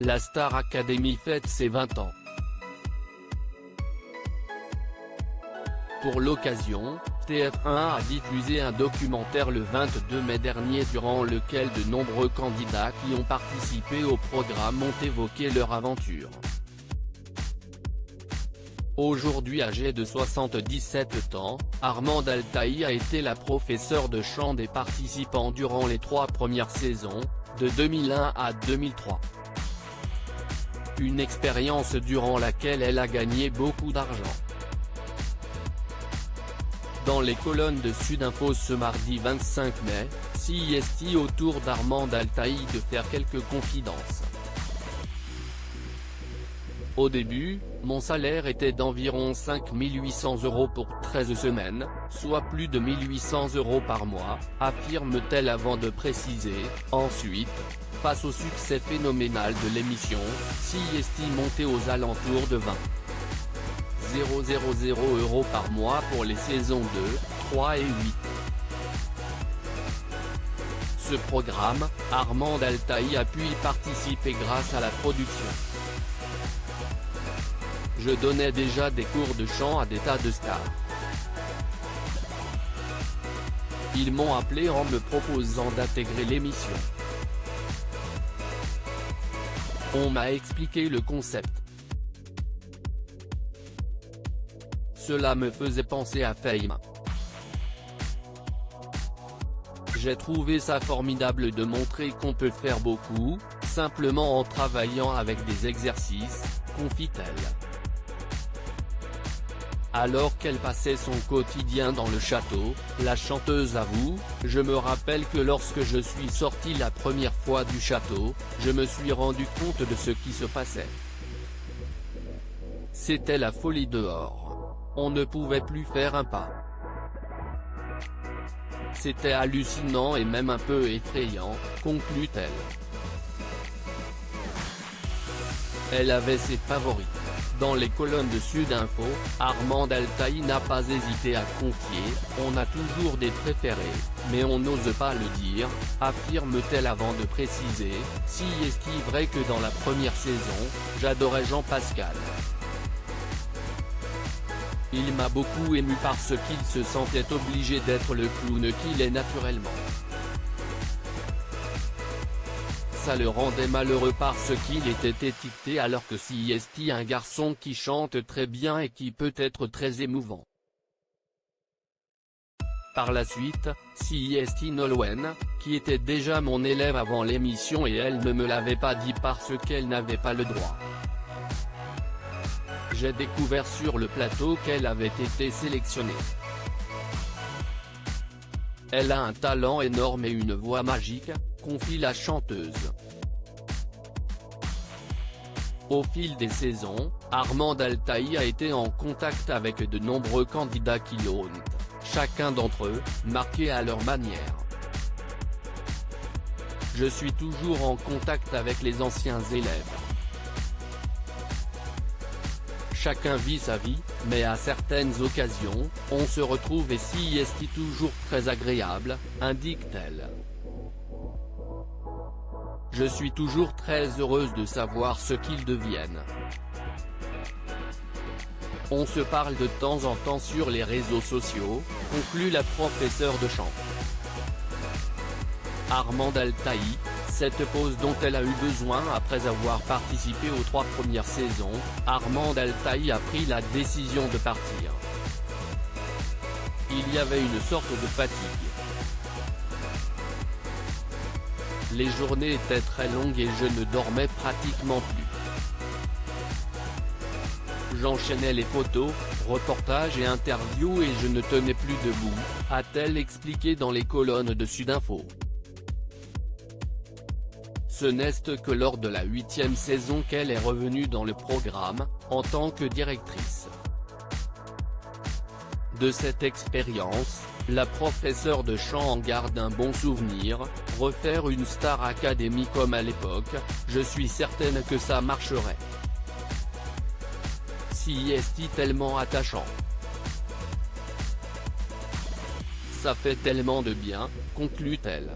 La Star Academy fête ses 20 ans. Pour l'occasion, TF1 a diffusé un documentaire le 22 mai dernier durant lequel de nombreux candidats qui ont participé au programme ont évoqué leur aventure. Aujourd'hui âgée de 77 ans, Armande Altaï a été la professeure de chant des participants durant les 3 premières saisons, de 2001 à 2003. Une expérience durant laquelle elle a gagné beaucoup d'argent. Dans les colonnes de Sudinfo ce mardi 25 mai, CIST autour d'Armande Altaï de faire quelques confidences. Au début, mon salaire était d'environ 5 800 € pour 13 semaines, soit plus de 1 800 € par mois, affirme-t-elle avant de préciser. Ensuite, face au succès phénoménal de l'émission, CIST montait aux alentours de 20 000 € par mois pour les saisons 2, 3 et 8. Ce programme, Armande Altaï a pu y participer grâce à la production. Je donnais déjà des cours de chant à des tas de stars. Ils m'ont appelé en me proposant d'intégrer l'émission. On m'a expliqué le concept. Cela me faisait penser à Fame. J'ai trouvé ça formidable de montrer qu'on peut faire beaucoup, simplement en travaillant avec des exercices, confie-t-elle. Alors qu'elle passait son quotidien dans le château, la chanteuse avoue, je me rappelle que lorsque je suis sortie la première fois du château, je me suis rendu compte de ce qui se passait. C'était la folie dehors. On ne pouvait plus faire un pas. C'était hallucinant et même un peu effrayant, conclut-elle. Elle avait ses favoris. Dans les colonnes de Sudinfo, Armande Altaï n'a pas hésité à confier, on a toujours des préférés, mais on n'ose pas le dire, affirme-t-elle avant de préciser, si est-il vrai que dans la première saison, j'adorais Jean Pascal. Il m'a beaucoup ému parce qu'il se sentait obligé d'être le clown qu'il est naturellement. Ça le rendait malheureux parce qu'il était étiqueté alors que CIST un garçon qui chante très bien et qui peut être très émouvant. Par la suite, CIST Nolwenn, qui était déjà mon élève avant l'émission et elle ne me l'avait pas dit parce qu'elle n'avait pas le droit. J'ai découvert sur le plateau qu'elle avait été sélectionnée. Elle a un talent énorme et une voix magique, confie la chanteuse. Au fil des saisons, Armande Altaï a été en contact avec de nombreux candidats qui l'ont, chacun d'entre eux, marqué à leur manière. Je suis toujours en contact avec les anciens élèves. Chacun vit sa vie, mais à certaines occasions, on se retrouve et CIST toujours très agréable, indique-t-elle. Je suis toujours très heureuse de savoir ce qu'ils deviennent. On se parle de temps en temps sur les réseaux sociaux, conclut la professeure de chant. Armande Altaï, cette pause dont elle a eu besoin après avoir participé aux 3 premières saisons, Armande Altaï a pris la décision de partir. Il y avait une sorte de fatigue. Les journées étaient très longues et je ne dormais pratiquement plus. J'enchaînais les photos, reportages et interviews et je ne tenais plus debout, a-t-elle expliqué dans les colonnes de Sudinfo. Ce n'est que lors de la 8e saison qu'elle est revenue dans le programme, en tant que directrice. De cette expérience, la professeure de chant en garde un bon souvenir, refaire une Star Academy comme à l'époque, je suis certaine que ça marcherait. CIST tellement attachant. Ça fait tellement de bien, conclut-elle.